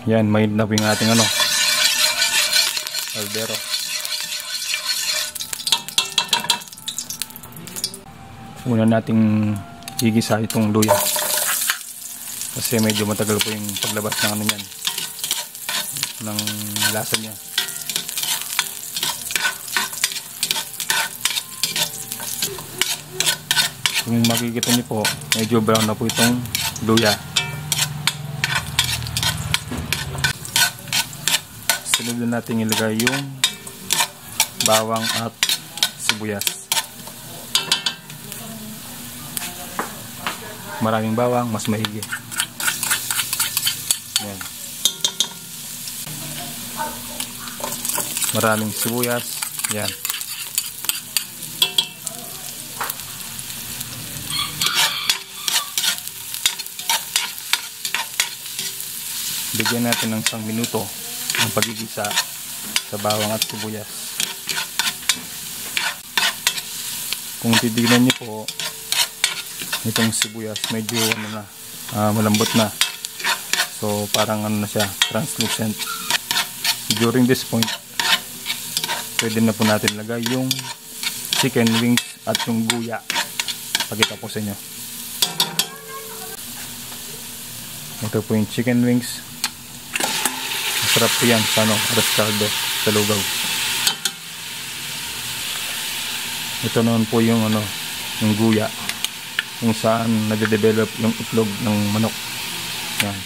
Yan, mainit na po yung ating ano, kaldero. Una nating gigisa itong luya kasi medyo matagal po yung paglabas ng ano yan, ng lasa niya. Kung makikita niyo po, medyo brown na po itong luya. Sunod na natin ilagay yung bawang at sibuyas. Maraming bawang, mas maigi. Yan. Maraming sibuyas. Yan. Bigyan natin ng 1 minuto ang pagigisa sa bawang at sibuyas. Kung titignan niyo po, itong sibuyas medyo ano na, malambot na. So parang ano na siya, translucent. During this point, pwede na po natin lagay yung chicken wings at yung guya. Pakita po sa inyo. Ito po yung chicken wings. Masarap po yan sa ano, arroz caldo, sa lugaw. Ito naman po yung ano, yung guya, kung saan nade-develop yung itlog ng manok. Yan.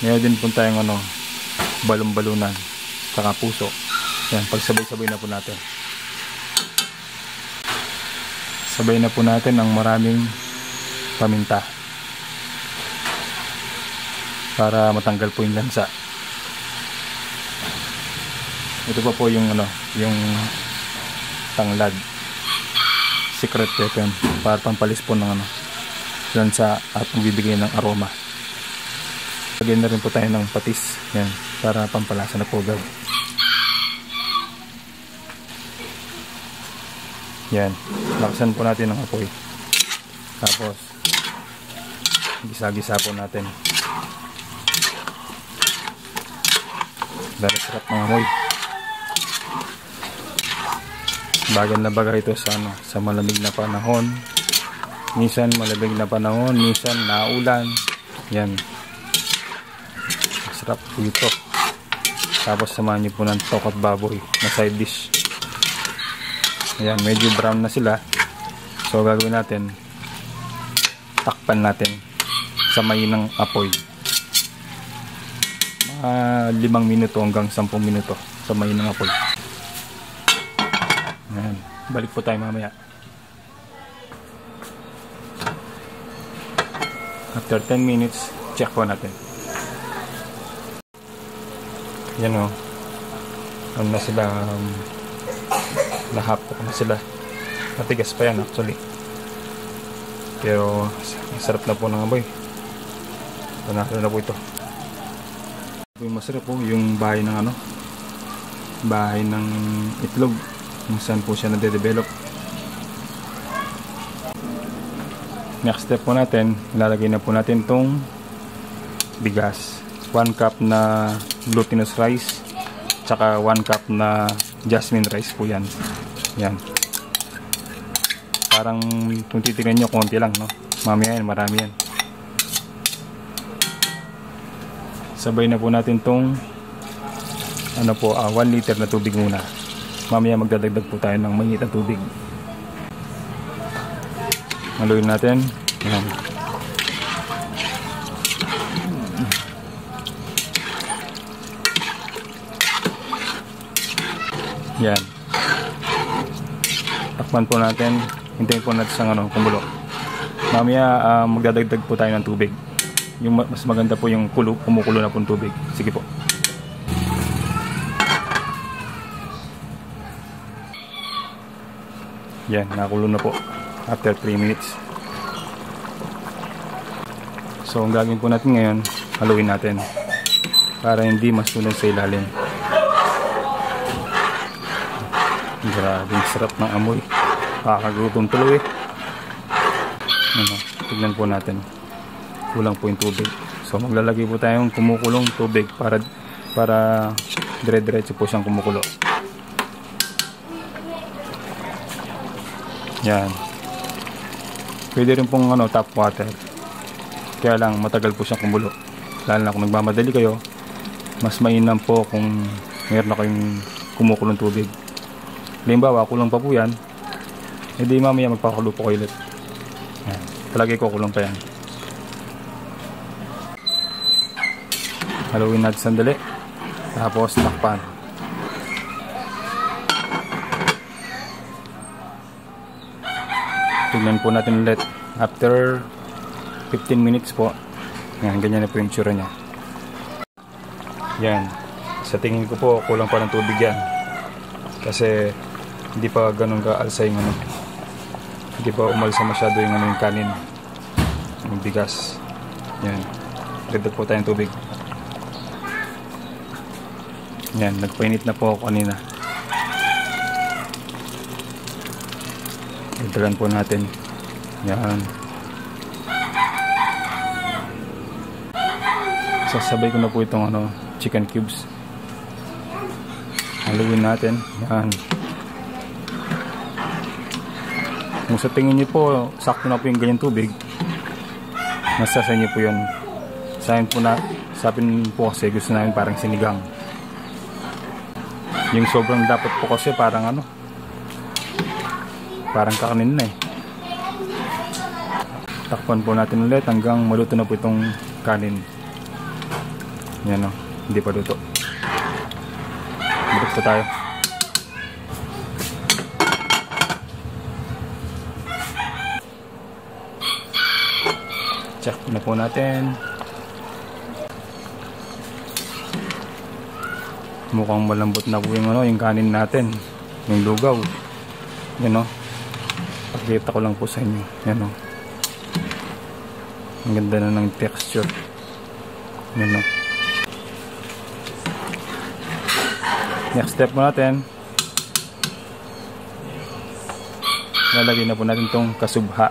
Meron din po tayong ano, balon-balunan, saka puso. Yan, pagsabay-sabay na po natin. Sabay na po natin ang maraming paminta para matanggal po yung lansa. Ito pa po yung ano, yung tanglad, secret weapon, para pampalis po ng ano, lansa at magbibigay ng aroma. Lagyan na rin po tayo ng patis, yan, para pampalasa na po agad. Yan, lakasan po natin ang apoy. Tapos gisa-gisa po natin. Dahil sarap ng amoy. Bagal na bagal ito sa ano, sa malamig na panahon. Minsan malamig na panahon, minsan naulan. Yan. Sarap po ito. Tapos samahan niyo po ng tokot baboy na side dish. Ayan, medyo brown na sila. So gagawin natin, takpan natin sa mainang apoy. Mga 5 minuto hanggang 10 minuto sa mainang apoy. Ayan, balik po tayo mamaya. After 10 minutes, check po natin. Yan o. Ano na sila, nahapok na sila. Matigas pa yan actually. Pero masarap na po ng amoy. Panalo na po ito. Yung masarap po yung bahay ng ano, bahay ng itlog, kung saan po siya nade-develop. Next step po natin, ilalagay na po natin tong bigas. 1 cup na glutinous rice, tsaka 1 cup na jasmine rice po yan. Yan. Parang kung titignan nyo, konti lang, no? Mamaya yan, marami yan. Sabay na po natin tong ano po, 1 liter na tubig muna. Mamaya magdadagdag po tayo ng mainit na tubig. Haluin natin. Yan. Yan. Takpan po natin. Hintayin po natin sa ano, kumulo. Mamaya magdadagdag po tayo ng tubig. Yung mas maganda po yung kumukulo na po ng tubig. Sige po. Yan, nakulo na po after 3 minutes. So ang gagawin po natin ngayon, haluin natin para hindi masunog sa ilalim. Grabe, sarap ng amoy. Kakagutom tuloy. Ano, tignan po natin. Kulang po yung tubig. So maglalagay po tayong kumukulong tubig para dire-diretso po siyang kumukulo. Yan. Pwede rin pong tap water. Kaya lang matagal po siyang kumulo. Lalo na kung nagmamadali kayo, mas mainam po kung meron na kayong kumukulong tubig. Halimbawa, kulang pa po yan, edi mamaya magpakulo po kayo ulit. Yan. Palagi ko kulang pa yan. Haluin natin sandali. Tapos takpan. Tignan po natin ulit. After 15 minutes po. Yan, ganyan na po yung tsura niya. Yan. Sa tingin ko po, kulang pa ng tubig yan. Kasi hindi pa ganun ka-alsa yung hindi pa umalsa masyado yung yung kanin. Yung bigas. Yan. Dagdag po tayong tubig. Yan. Nagpainit na po ako kanina. Dagdagan po natin. Yan. Sasabay ko na po itong chicken cubes. Haluin natin. Yan. Kung sa tingin niyo po sakto na po yung ganyan tubig, nasa sa inyo po yun. Sa akin po kasi gusto namin parang sinigang. Yung sobrang dapat po kasi parang parang kakanin na eh. Takpan po natin ulit hanggang maluto na po itong kanin. Yan hindi pa luto. Balik po tayo. Check na po natin. Mukhang malambot na po yung kanin natin. Yung lugaw. Yan pakita ko lang po sa inyo. Yan ang ganda na ng texture. Yan Next step mo natin. Lalagay na po natin itong kasubha.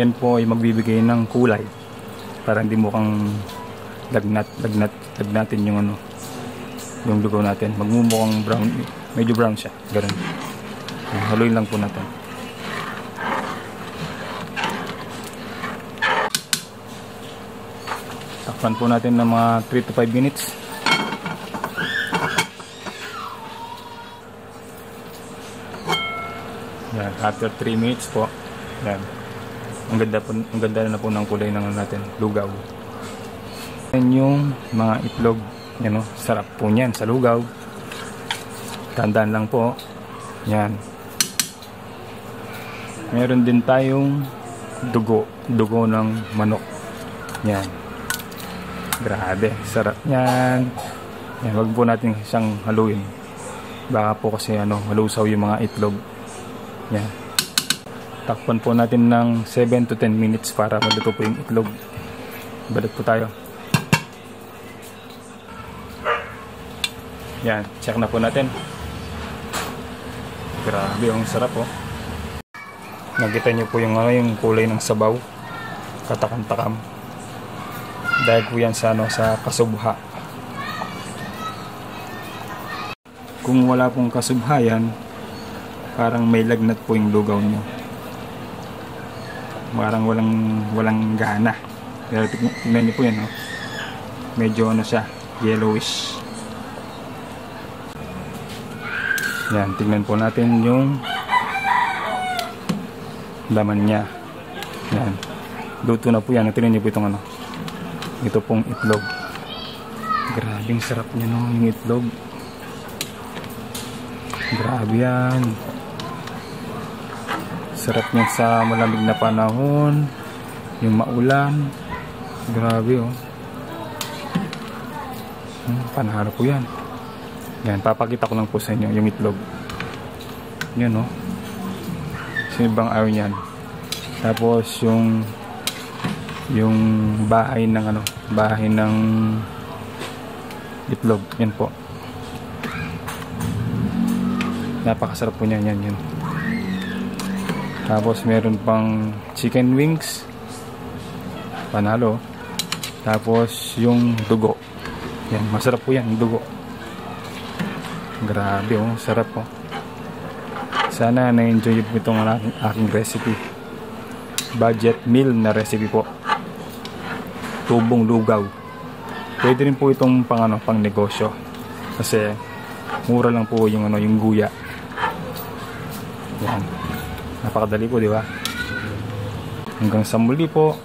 Yan po ay magbibigay ng kulay para hindi mukhang lagnatin yung yung lugaw natin. Magmumukhang brown, medyo brown siya. Ganun. Haluin lang po natin. Takpan po natin ng mga 3 to 5 minutes. Yan, after 3 minutes po. Yan. Ang ganda na po ng kulay ng natin, lugaw. Yan yung mga itlog, sarap po niyan sa lugaw. Tandaan lang po. Yan. Meron din tayong dugo ng manok. Yan. Grabe, sarap yan. Yan, wag po natin siyang haluin. Baka po kasi malusaw yung mga itlog. Yan. Takpan po natin ng 7 to 10 minutes para maluto po yung itlog. Balik po tayo. Yan, check na po natin. Grabe, ang sarap Nakita nyo po yung kulay ng sabaw. Katakam-takam. Dahil po yan sa kasubha. Kung wala pong kasubha yan, parang may lagnat po yung lugaw nyo. Parang walang gana. Pero tingnan niyo po yan medyo siya, yellowish. Yan, tingnan po natin yung laman niya. Yan. Luto na po yan. Tingnan niyo po itong ito pong itlog. Grabe, ang sarap niya yung itlog. Grabe yan. Sarap niya sa malamig na panahon. Yung maulan. Grabe panalo po yan. Yan, papakita ko lang po sa inyo yung itlog. Yan sino bang ayaw niyan. Tapos yung bahay ng itlog. Yan po. Napakasarap po niyan. Yan. Tapos meron pang chicken wings. Panalo. Tapos yung dugo. Yan, masarap po yan, yung dugo. Grabe oh, sarap po. Sana na-enjoy po itong aking recipe. Budget meal na recipe po. Tubong lugaw. Pwede rin po itong pang negosyo. Kasi mura lang po yung yung guya. Yan. Napakadali po, di ba? Hanggang sa muli po.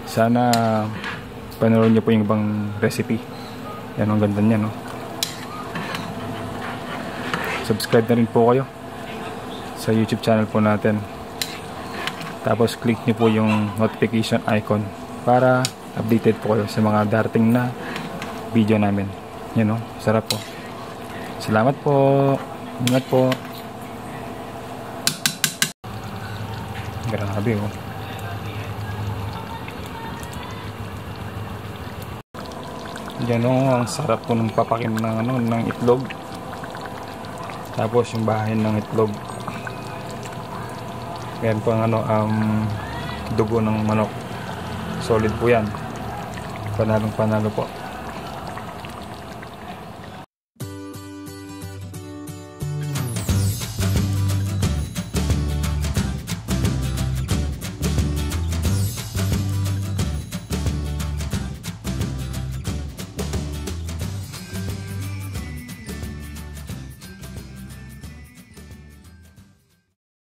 Sana panoorin niyo po yung ibang recipe. Yan, ang ganda niya, no? Subscribe na rin po kayo sa YouTube channel po natin. Tapos click niyo po yung notification icon para updated po kayo sa mga darating na video namin. Yan, no? Sarap po. Salamat po. Ingat po. Grabe oh. Yan oh, ang sarap po ng papakin ng ng itlog. Tapos yung bahain ng itlog. Yan po ang dugo ng manok. Solid po yan. Panalong panalo po.